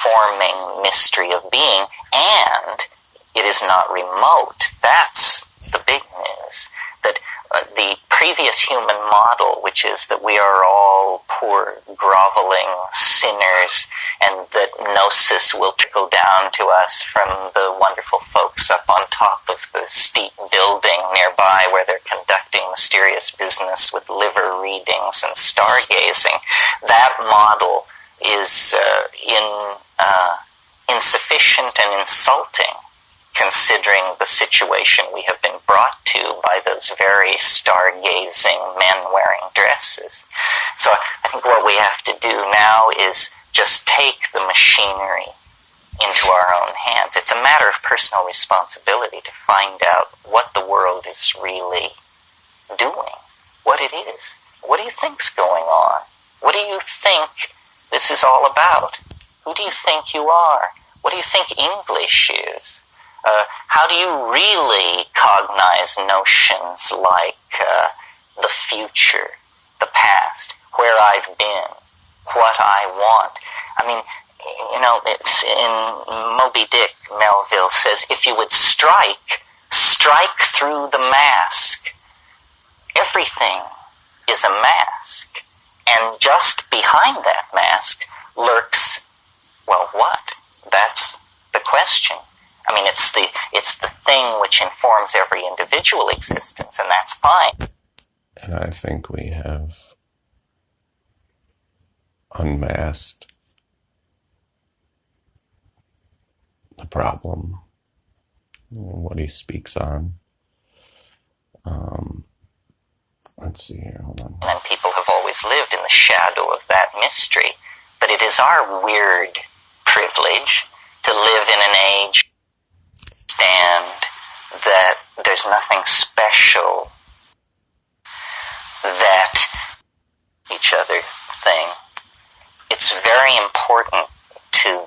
informing mystery of being, and it is not remote. That's the big news. That the previous human model, which is that we are all poor, groveling sinners, and that gnosis will trickle down to us from the wonderful folks up on top of the steep building nearby where they're conducting mysterious business with liver readings and stargazing. That model is insufficient and insulting, considering the situation we have been brought to by those very stargazing men wearing dresses. So I think what we have to do now is just take the machinery into our own hands. It's a matter of personal responsibility to find out what the world is really doing, what it is. What do you think's going on? What do you think this is all about? Who do you think you are? What do you think English is? How do you really cognize notions like the future, the past, where I've been, what I want? I mean, you know, it's in Moby Dick, Melville says, if you would strike through the mask. Everything is a mask. And just behind that mask lurks, well, what? That's the question. I mean, it's the thing which informs every individual existence, and that's fine. And I think we have unmasked the problem, what he speaks on. Let's see here, hold on. And people have always lived in the shadow of that mystery, but it is our weird privilege to live in an age that there's nothing special, that each other thing. It's very important to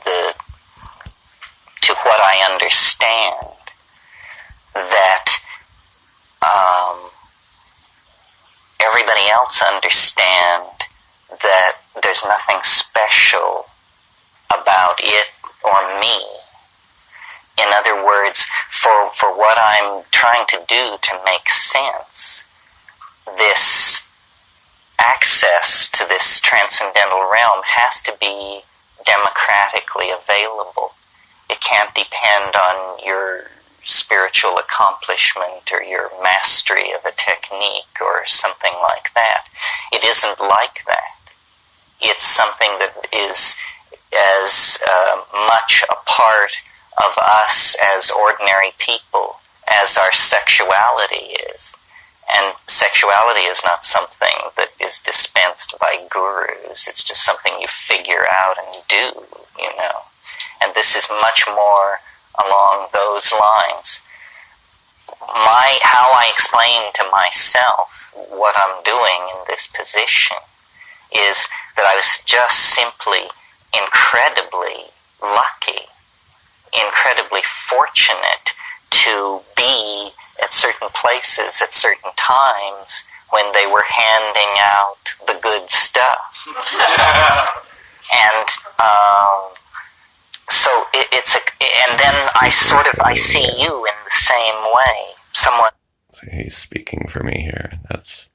what I understand that everybody else understand that there's nothing special about it or me. In other words, for what I'm trying to do to make sense, this access to this transcendental realm has to be democratically available. It can't depend on your spiritual accomplishment or your mastery of a technique or something like that. It isn't like that. It's something that is as much a part of us as ordinary people as our sexuality is. And sexuality is not something that is dispensed by gurus. It's just something you figure out and do, you know. And this is much more along those lines. How I explain to myself what I'm doing in this position is that I was just simply incredibly lucky, incredibly fortunate to be at certain places at certain times when they were handing out the good stuff. And so and then I see you in the same way. He's speaking for me here. That's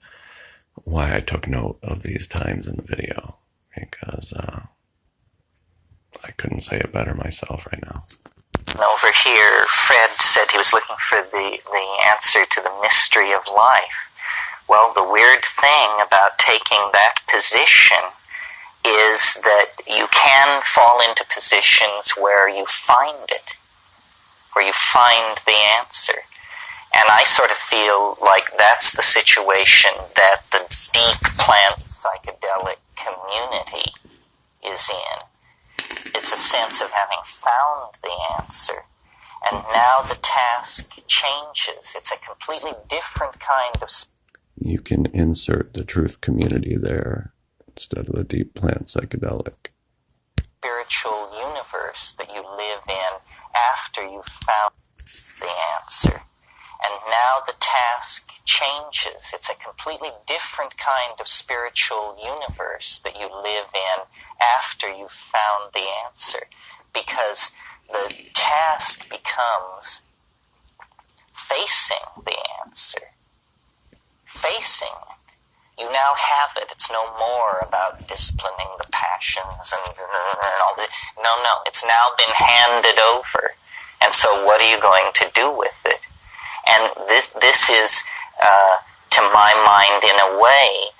why I took note of these times in the video, because I couldn't say it better myself right now. Over here, Fred said he was looking for the answer to the mystery of life. Well, the weird thing about taking that position is that you can fall into positions where you find it, where you find the answer. And I sort of feel like that's the situation that the deep plant psychedelic community is in. It's a sense of having found the answer, and now the task changes. It's a completely different kind of... You can insert the truth community there instead of the deep plant psychedelic. Spiritual universe that you live in after you've found the answer. And now the task changes. It's a completely different kind of spiritual universe that you live in after you've found the answer. because the task becomes facing the answer, facing it. You now have it. It's no more about disciplining the passions and all that. No, it's now been handed over. And so what are you going to do with it? And this is, to my mind, in a way,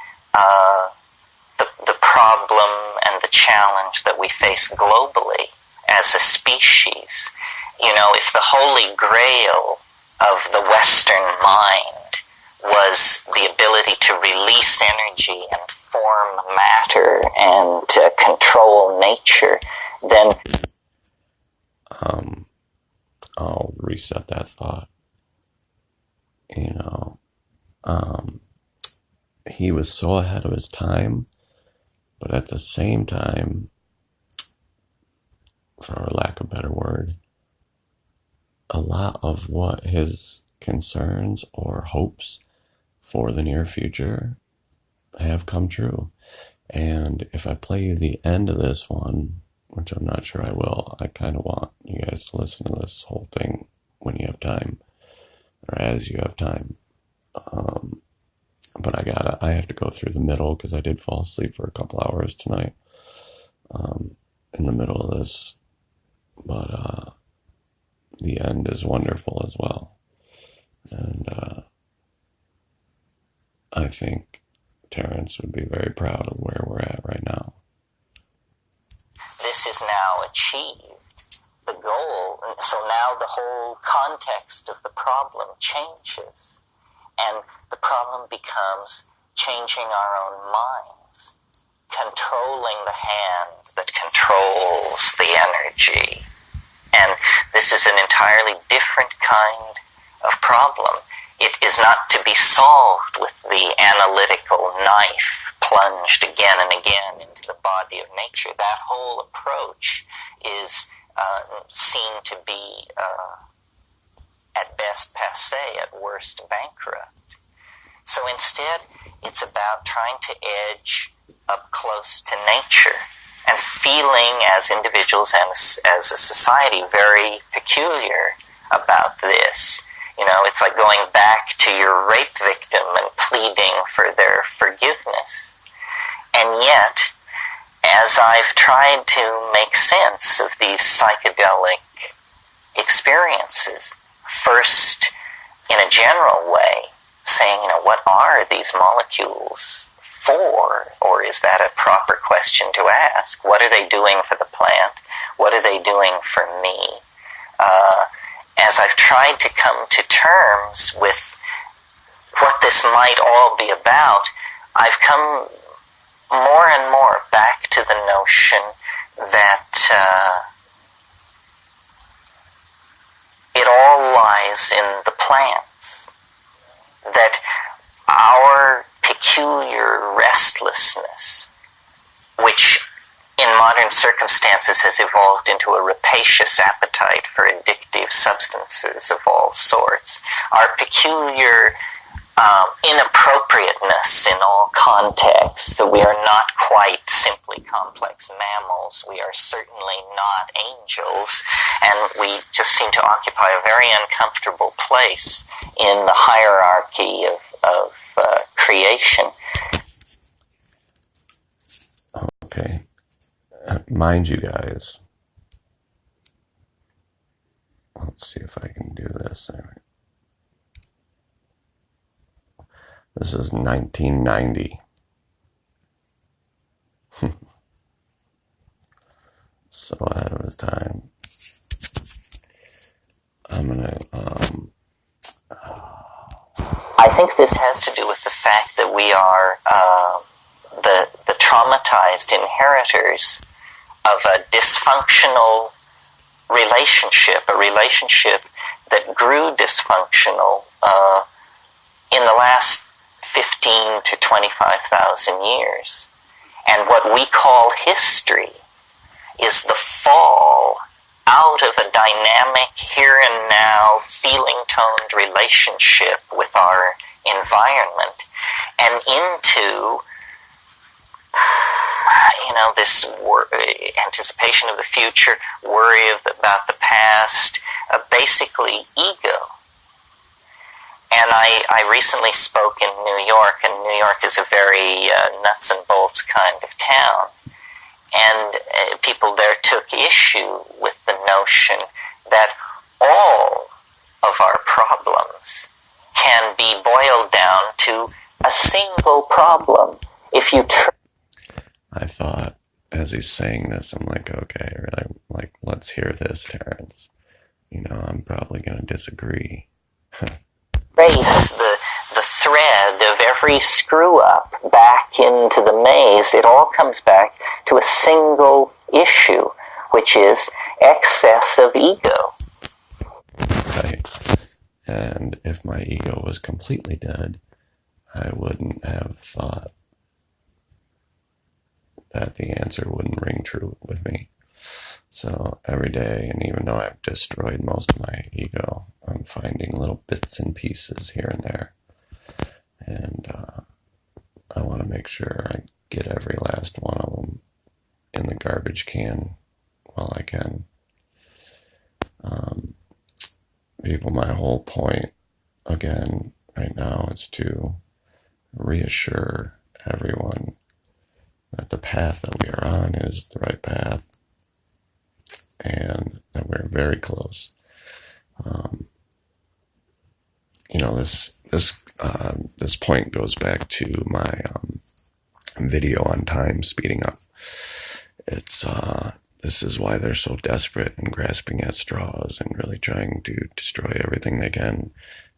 the problem and the challenge that we face globally as a species. You know, if the holy grail of the Western mind was the ability to release energy and form matter and control nature, then I'll reset that thought. You know, he was so ahead of his time, but at the same time, for lack of a better word, a lot of what his concerns or hopes for the near future have come true. And if I play you the end of this one, which I'm not sure I will, I kind of want you guys to listen to this whole thing when you have time, or as you have time. But I have to go through the middle because I did fall asleep for a couple hours tonight in the middle of this. But the end is wonderful as well. And I think Terrence would be very proud of where we're at right now. This is now achieved, the goal. So now the whole context of the problem changes. And the problem becomes changing our own minds, controlling the hand that controls the energy. And this is an entirely different kind of problem. It is not to be solved with the analytical knife plunged again and again into the body of nature. That whole approach is seen to be at best passé, at worst bankrupt. So instead, it's about trying to edge up close to nature and feeling as individuals and as a society very peculiar about this. You know, it's like going back to your rape victim and pleading for their forgiveness. And yet, as I've tried to make sense of these psychedelic experiences, first in a general way, saying, you know, what are these molecules for? Or is that a proper question to ask? What are they doing for the plant? What are they doing for me? As I've tried to come to terms with what this might all be about, I've come more and more back to the notion that it all lies in the plants, that our peculiar restlessness, which in modern circumstances has evolved into a rapacious appetite for addictive substances of all sorts, our peculiar inappropriateness in all contexts. So we are not quite simply complex mammals. We are certainly not angels, and we just seem to occupy a very uncomfortable place in the hierarchy of creation. Okay. Mind you guys, let's see if I can do this. This is 1990. So ahead of his time. I'm gonna, I think this has to do with the fact that we are the traumatized inheritors of a dysfunctional relationship, a relationship that grew dysfunctional in the last 15 to 25,000 years. And what we call history is the fall out of a dynamic here and now feeling-toned relationship with our environment and into, you know, this, and to anticipation of the future, worry about the past, basically ego. And I recently spoke in New York, and New York is a very nuts and bolts kind of town. And people there took issue with the notion that all of our problems can be boiled down to a single problem. If you I thought, as he's saying this, I'm like, okay, really, like, let's hear this, Terrence. You know, I'm probably going to disagree. trace the thread of every screw-up back into the maze, it all comes back to a single issue, which is excess of ego. Right. And if my ego was completely dead, I wouldn't have thought that the answer wouldn't ring true with me. So every day, and even though I've destroyed most of my ego, I'm finding little bits and pieces here and there. And I want to make sure I get every last one of them in the garbage can while I can. People, my whole point, again, right now is to reassure everyone that the path that we are on is the right path and that we're very close. You know, this point goes back to my video on time speeding up. It's this is why they're so desperate and grasping at straws and really trying to destroy everything they can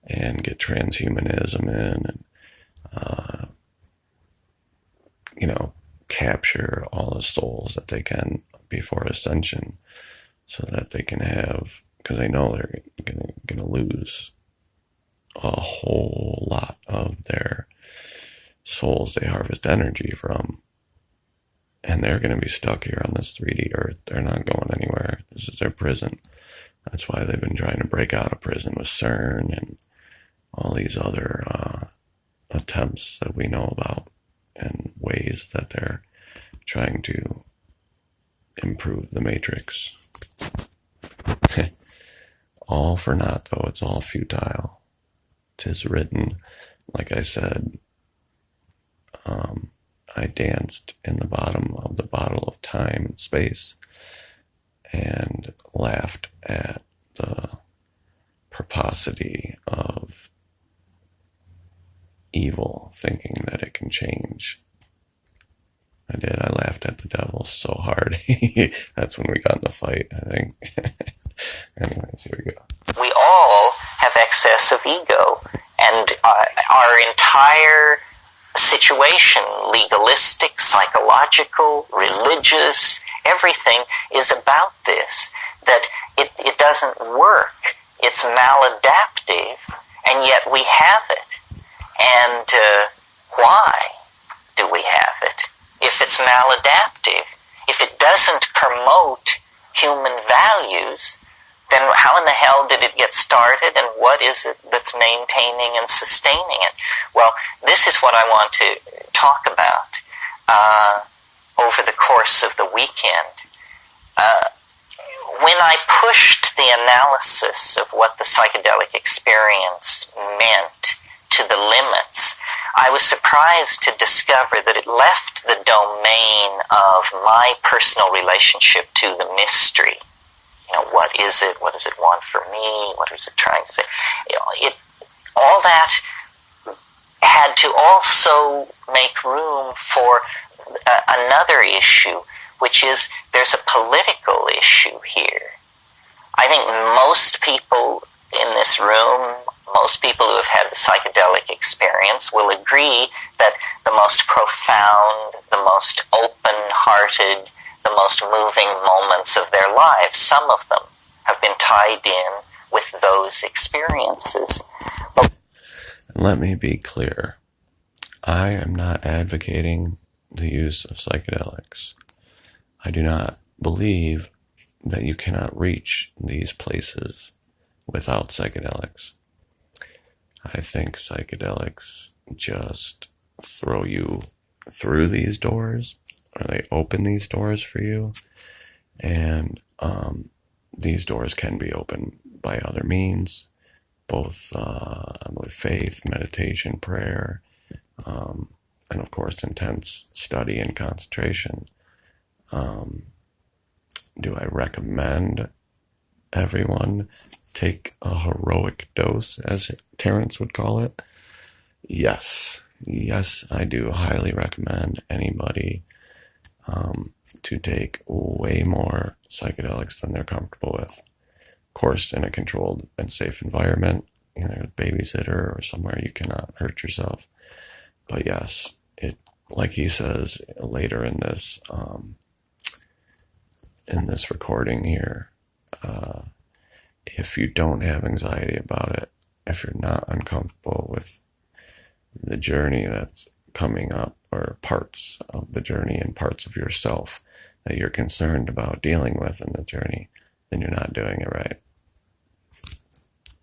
and get transhumanism in and you know, capture all the souls that they can before ascension, so that they can have, because they know they're gonna lose a whole lot of their souls they harvest energy from, and they're going to be stuck here on this 3D earth. They're not going anywhere. This is their prison. That's why they've been trying to break out of prison with CERN and all these other attempts that we know about, and ways that they're trying to improve the matrix. All for naught, though. It's all futile. 'Tis written, like I said, I danced in the bottom of the bottle of time and space and laughed at the purposity of evil thinking that it can change. I did. I laughed at the devil so hard. That's when we got in the fight, I think. Anyways, here we go. We all have excess of ego, and our entire situation, legalistic, psychological, religious, everything is about this, that it doesn't work. It's maladaptive, and yet we have it. And why do we have it? If it's maladaptive, if it doesn't promote human values, then how in the hell did it get started, and what is it that's maintaining and sustaining it? Well, this is what I want to talk about over the course of the weekend. When I pushed the analysis of what the psychedelic experience meant to the limits, I was surprised to discover that it left the domain of my personal relationship to the mystery. You know, what is it? What does it want from me? What is it trying to say? All that had to also make room for another issue, which is there's a political issue here. I think most people in this room, most people who have had the psychedelic experience will agree that the most profound, the most open-hearted, the most moving moments of their lives, some of them have been tied in with those experiences. Let me be clear. I am not advocating the use of psychedelics. I do not believe that you cannot reach these places without psychedelics. I think psychedelics just throw you through these doors, or they open these doors for you, And these doors can be opened by other means, both with faith, meditation, prayer, and of course intense study and concentration. Do I recommend everyone take a heroic dose, as Terence would call it? Yes. Yes, I do highly recommend anybody to take way more psychedelics than they're comfortable with. Of course, in a controlled and safe environment, a babysitter or somewhere you cannot hurt yourself. But yes, like he says later in this recording here, if you don't have anxiety about it, if you're not uncomfortable with the journey that's coming up, or parts of the journey and parts of yourself that you're concerned about dealing with in the journey, then you're not doing it right.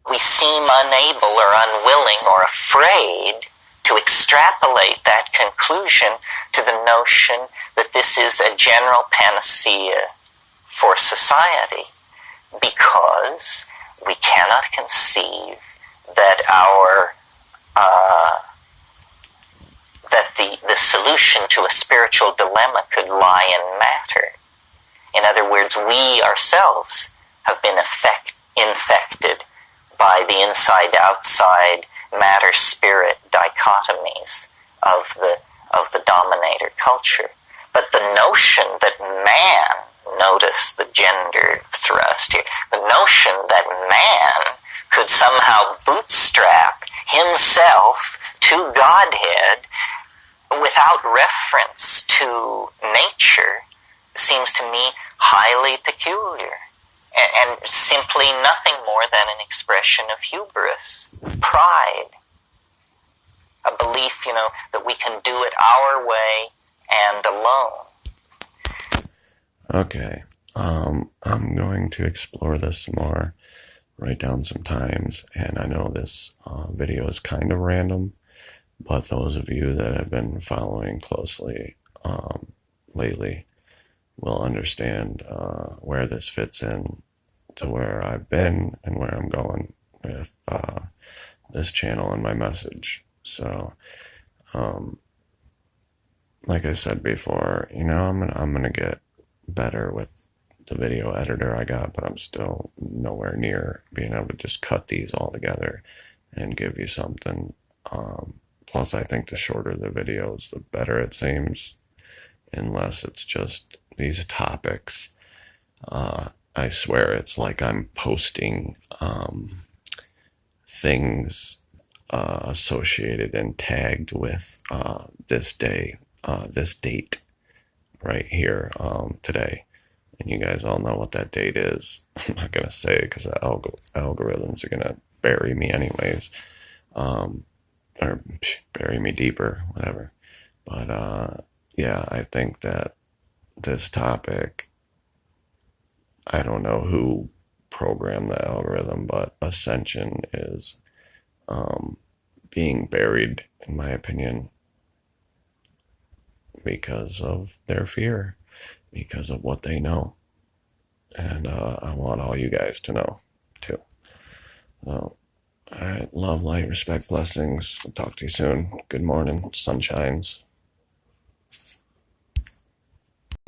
We seem unable or unwilling or afraid to extrapolate that conclusion to the notion that this is a general panacea for society, because we cannot conceive that the solution to a spiritual dilemma could lie in matter. In other words, we ourselves have been infected by the inside-outside matter-spirit dichotomies of the dominator culture. But the notion that man, notice the gender thrust here, the notion that man could somehow bootstrap himself to Godhead without reference to nature seems to me highly peculiar, and simply nothing more than an expression of hubris, pride, a belief, that we can do it our way and alone. Okay, I'm going to explore this some more, write down some times, and I know this video is kind of random, but those of you that have been following closely lately will understand where this fits in to where I've been and where I'm going with this channel and my message. So, like I said before, I'm gonna get better with the video editor I got, but I'm still nowhere near being able to just cut these all together and give you something. Plus, I think the shorter the videos, the better it seems, unless it's just these topics. I swear it's like I'm posting things associated and tagged with this day, this date right here today. And you guys all know what that date is. I'm not going to say it because the algorithms are going to bury me anyways. Or bury me deeper, whatever. But yeah, I think that this topic, I don't know who programmed the algorithm, but ascension is being buried, in my opinion, because of their fear, because of what they know. And I want all you guys to know, too. So, all right, love, light, respect, blessings. I'll talk to you soon. Good morning, sunshines.